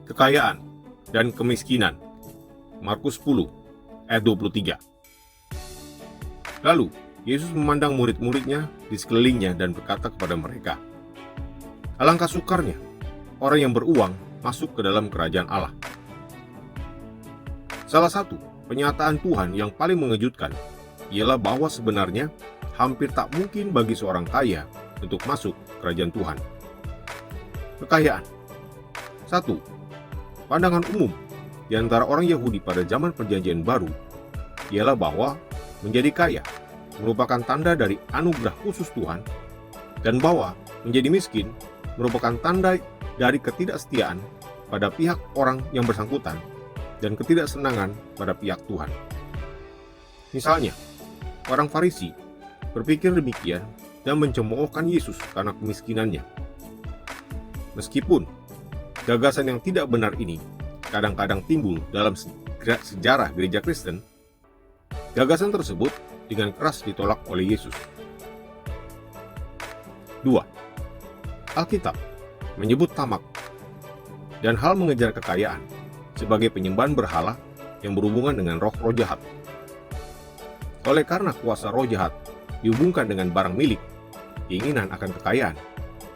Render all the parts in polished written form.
Kekayaan dan kemiskinan. Markus 10 ayat 23. Lalu Yesus memandang murid-muridnya di sekelilingnya dan berkata kepada mereka, "Alangkah sukarnya orang yang beruang masuk ke dalam kerajaan Allah." Salah satu penyataan Tuhan yang paling mengejutkan ialah bahwa sebenarnya hampir tak mungkin bagi seorang kaya untuk masuk kerajaan Tuhan. Kekayaan. 1. Pandangan umum di antara orang Yahudi pada zaman Perjanjian Baru ialah bahwa menjadi kaya merupakan tanda dari anugerah khusus Tuhan, dan bahwa menjadi miskin merupakan tanda dari ketidaksetiaan pada pihak orang yang bersangkutan dan ketidaksenangan pada pihak Tuhan. Misalnya, orang Farisi berpikir demikian dan mencemoohkan Yesus karena kemiskinannya. Meskipun gagasan yang tidak benar ini kadang-kadang timbul dalam sejarah gereja Kristen, gagasan tersebut dengan keras ditolak oleh Yesus. 2. Alkitab menyebut tamak dan hal mengejar kekayaan sebagai penyembahan berhala yang berhubungan dengan roh-roh jahat. Oleh karena kuasa roh jahat dihubungkan dengan barang milik, keinginan akan kekayaan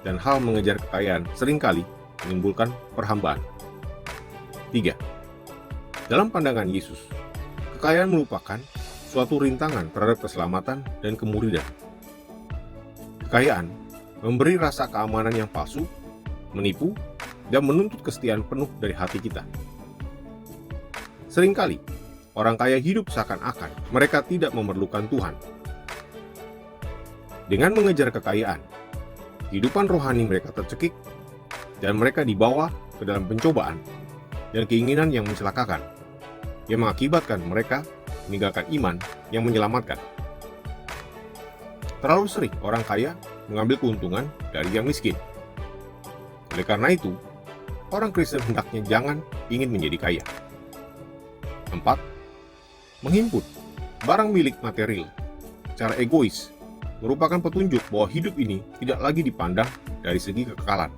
dan hal mengejar kekayaan seringkali menimbulkan perhambaan. 3. Dalam pandangan Yesus, kekayaan merupakan suatu rintangan terhadap keselamatan dan kemuridan. Kekayaan memberi rasa keamanan yang palsu, menipu, dan menuntut kesetiaan penuh dari hati kita. Seringkali, orang kaya hidup seakan-akan mereka tidak memerlukan Tuhan. Dengan mengejar kekayaan, kehidupan rohani mereka tercekik, dan mereka dibawa ke dalam pencobaan dan keinginan yang mencelakakan, yang mengakibatkan mereka meninggalkan iman yang menyelamatkan. Terlalu sering orang kaya mengambil keuntungan dari yang miskin. Oleh karena itu, orang Kristen hendaknya jangan ingin menjadi kaya. 4. Menghimpun barang milik material secara egois merupakan petunjuk bahwa hidup ini tidak lagi dipandang dari segi kekekalan.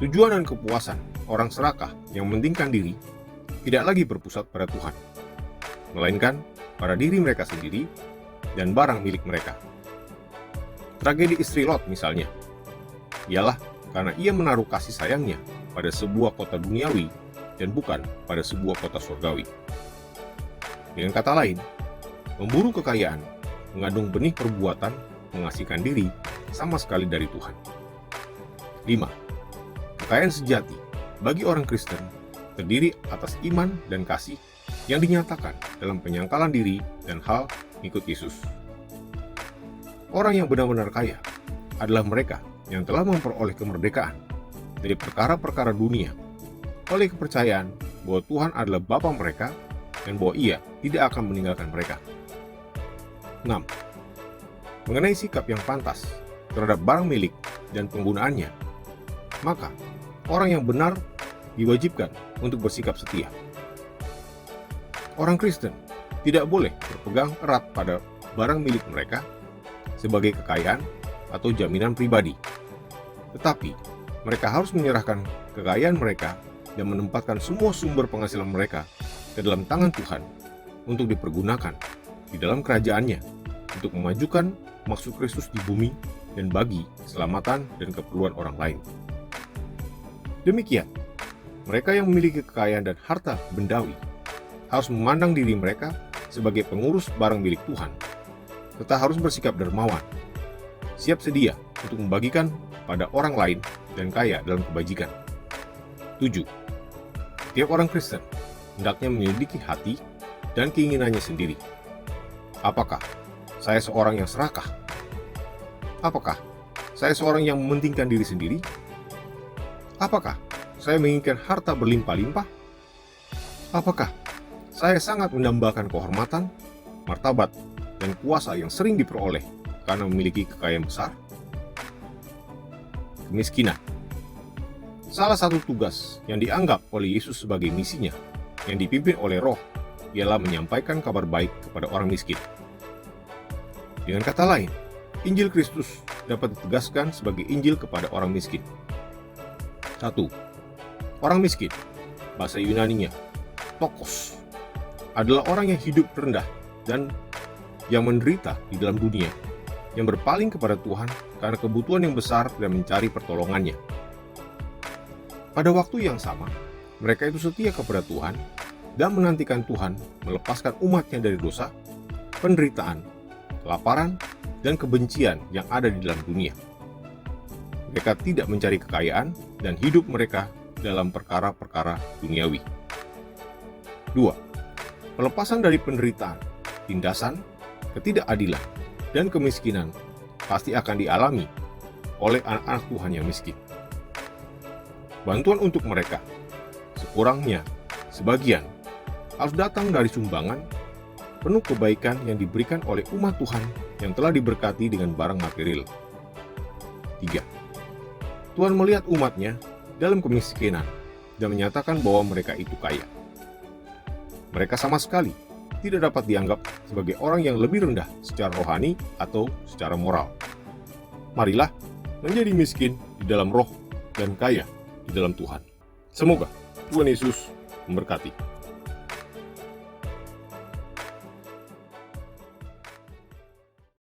Tujuan dan kepuasan orang serakah yang mementingkan diri tidak lagi berpusat pada Tuhan, melainkan pada diri mereka sendiri dan barang milik mereka. Tragedi istri Lot misalnya, ialah karena ia menaruh kasih sayangnya pada sebuah kota duniawi dan bukan pada sebuah kota surgawi. Dengan kata lain, memburu kekayaan mengandung benih perbuatan mengasihkan diri sama sekali dari Tuhan. 5. Kekayaan sejati bagi orang Kristen terdiri atas iman dan kasih yang dinyatakan dalam penyangkalan diri dan hal mengikut Yesus. Orang yang benar-benar kaya adalah mereka yang telah memperoleh kemerdekaan dari perkara-perkara dunia oleh kepercayaan bahwa Tuhan adalah Bapa mereka dan bahwa Ia tidak akan meninggalkan mereka. 6. Mengenai sikap yang pantas terhadap barang milik dan penggunaannya, maka orang yang benar diwajibkan untuk bersikap setia. Orang Kristen tidak boleh berpegang erat pada barang milik mereka sebagai kekayaan atau jaminan pribadi. Tetapi, mereka harus menyerahkan kekayaan mereka dan menempatkan semua sumber penghasilan mereka ke dalam tangan Tuhan untuk dipergunakan di dalam kerajaannya untuk memajukan maksud Kristus di bumi dan bagi keselamatan dan keperluan orang lain. Demikian, mereka yang memiliki kekayaan dan harta bendawi harus memandang diri mereka sebagai pengurus barang milik Tuhan, serta harus bersikap dermawan, siap sedia untuk membagikan pada orang lain dan kaya dalam kebajikan. 7. Tiap orang Kristen hendaknya menyelidiki hati dan keinginannya sendiri. Apakah saya seorang yang serakah? Apakah saya seorang yang mementingkan diri sendiri? Apakah saya menginginkan harta berlimpah-limpah? Apakah saya sangat mendambakan kehormatan, martabat, dan kuasa yang sering diperoleh karena memiliki kekayaan besar? Kemiskinan. Salah satu tugas yang dianggap oleh Yesus sebagai misinya yang dipimpin oleh Roh ialah menyampaikan kabar baik kepada orang miskin. Dengan kata lain, Injil Kristus dapat ditegaskan sebagai Injil kepada orang miskin. 1. Orang miskin, bahasa Yunaninya tokos, adalah orang yang hidup rendah dan yang menderita di dalam dunia, yang berpaling kepada Tuhan karena kebutuhan yang besar dan mencari pertolongannya. Pada waktu yang sama, mereka itu setia kepada Tuhan dan menantikan Tuhan melepaskan umatnya dari dosa, penderitaan, kelaparan, dan kebencian yang ada di dalam dunia. Mereka tidak mencari kekayaan dan hidup mereka dalam perkara-perkara duniawi. 2. Pelepasan dari penderitaan, tindasan, ketidakadilan, dan kemiskinan pasti akan dialami oleh anak-anak Tuhan yang miskin. Bantuan untuk mereka, sekurangnya sebagian, harus datang dari sumbangan penuh kebaikan yang diberikan oleh umat Tuhan yang telah diberkati dengan barang material. 3. Tuhan melihat umatnya dalam kemiskinan dan menyatakan bahwa mereka itu kaya. Mereka sama sekali tidak dapat dianggap sebagai orang yang lebih rendah secara rohani atau secara moral. Marilah menjadi miskin di dalam roh dan kaya di dalam Tuhan. Semoga Tuhan Yesus memberkati.